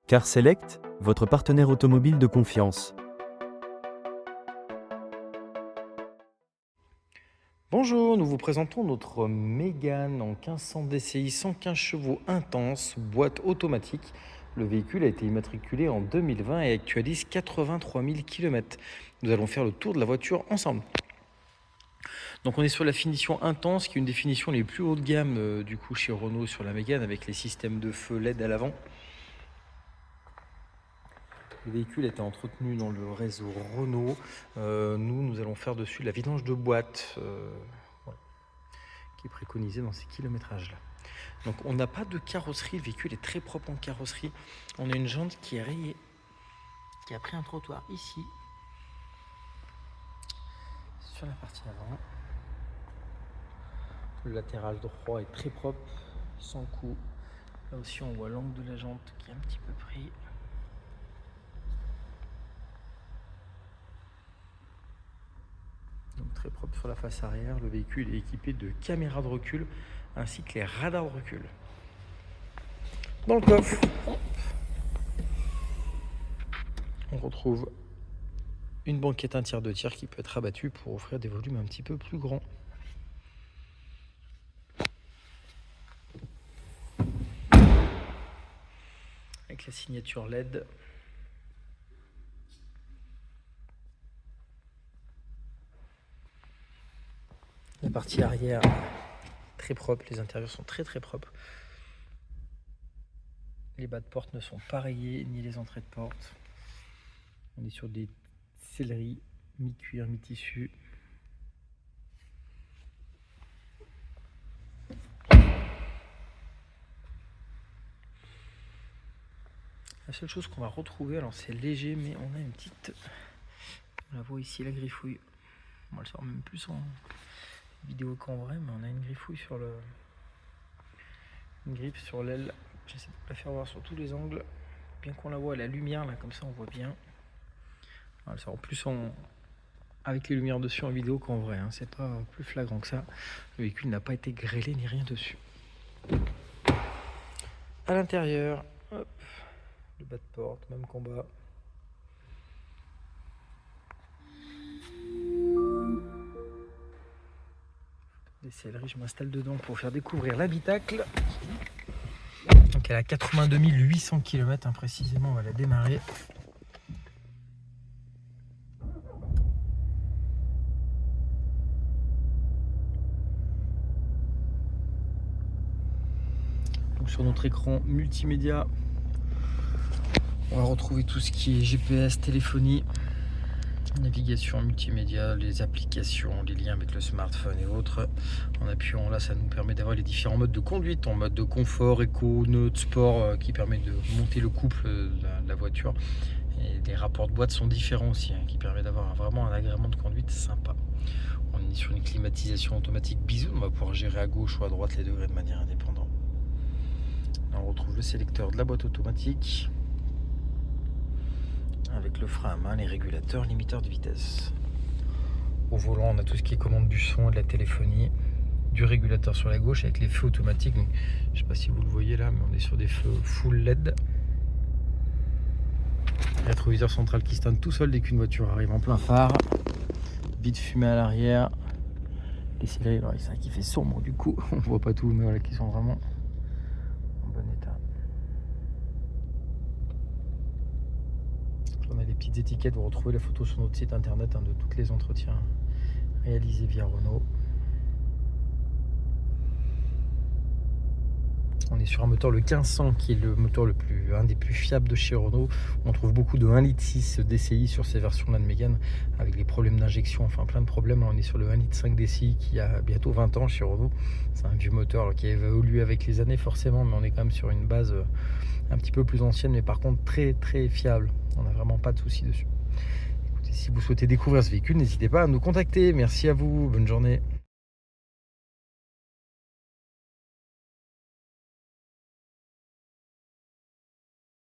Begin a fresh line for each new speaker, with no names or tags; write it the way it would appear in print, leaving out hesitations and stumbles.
Car Select, votre partenaire automobile de confiance.
Bonjour, nous vous présentons notre Mégane en 1500 DCI 115 chevaux intense, boîte automatique. Le véhicule a été immatriculé en 2020 et actualise 83 000 km. Nous allons faire le tour de la voiture ensemble. Donc on est sur la finition intense, qui est une des finitions les plus haut de gamme du coup chez Renault sur la Mégane, avec les systèmes de feu LED à l'avant. Le véhicule était entretenu dans le réseau Renault. Nous allons faire dessus la vidange de boîte voilà, qui est préconisée dans ces kilométrages-là. Donc on n'a pas de carrosserie, le véhicule est très propre en carrosserie. On a une jante qui est rayée, qui a pris un trottoir ici, sur la partie avant. Le latéral droit est très propre, sans coup. Là aussi on voit l'angle de la jante qui est un petit peu pris. Donc très propre sur la face arrière. Le véhicule est équipé de caméras de recul ainsi que les radars de recul. Dans le coffre, on retrouve une banquette 1 tiers 2 tiers qui peut être abattue pour offrir des volumes un petit peu plus grands. Avec la signature LED. La partie arrière très propre, les intérieurs sont très propres. Les bas de porte ne sont pas rayés, ni les entrées de porte. On est sur des selleries mi-cuir, mi-tissu. La seule chose qu'on va retrouver, alors c'est léger, mais on a une petite... On la voit ici, la griffouille. On le sort même plus en vidéo qu'en vrai, mais on a une griffouille sur le... Une griffe sur l'aile. J'essaie de la faire voir sur tous les angles. Bien qu'on la voit à la lumière, là, comme ça on voit bien. Elle sort plus avec les lumières dessus en vidéo qu'en vrai, hein. C'est pas plus flagrant que ça. Le véhicule n'a pas été grêlé ni rien dessus. À l'intérieur, hop, le bas de porte, même combat. Des selleries, je m'installe dedans pour faire découvrir l'habitacle. Donc elle a 82 800 km, hein, précisément, on va la démarrer. Donc sur notre écran multimédia, on va retrouver tout ce qui est GPS, téléphonie, navigation multimédia, les applications, les liens avec le smartphone et autres. En appuyant là, ça nous permet d'avoir les différents modes de conduite, en mode de confort, éco, neutre, sport, qui permet de monter le couple de la voiture. Et les rapports de boîte sont différents aussi, hein, qui permet d'avoir vraiment un agrément de conduite sympa. On est sur une climatisation automatique bisou, on va pouvoir gérer à gauche ou à droite les degrés de manière indépendante. Là, on retrouve le sélecteur de la boîte automatique, avec le frein à main, les régulateurs, limiteurs de vitesse. Au volant, on a tout ce qui est commande du son et de la téléphonie, du régulateur sur la gauche avec les feux automatiques. Donc, je ne sais pas si vous le voyez là, mais on est sur des feux full LED. Rétroviseur central qui se donne tout seul dès qu'une voiture arrive en plein phare. Vide fumée à l'arrière. Les selleries, alors c'est vrai qu'il fait sombre du coup, on voit pas tout, mais voilà, qui sont vraiment en bon état. On a des petites étiquettes, vous retrouvez la photo sur notre site internet, hein, de tous les entretiens réalisés via Renault. On est sur un moteur le 1500 qui est le moteur un des plus fiables de chez Renault. On trouve beaucoup de 1,6 litre DCI sur ces versions-là de Mégane, avec des problèmes d'injection, enfin plein de problèmes. On est sur le 1,5 litre DCI qui a bientôt 20 ans chez Renault. C'est un vieux moteur qui a évolué avec les années forcément, mais on est quand même sur une base un petit peu plus ancienne, mais par contre très fiable. On n'a vraiment pas de soucis dessus. Écoutez, si vous souhaitez découvrir ce véhicule, n'hésitez pas à nous contacter. Merci à vous, bonne journée.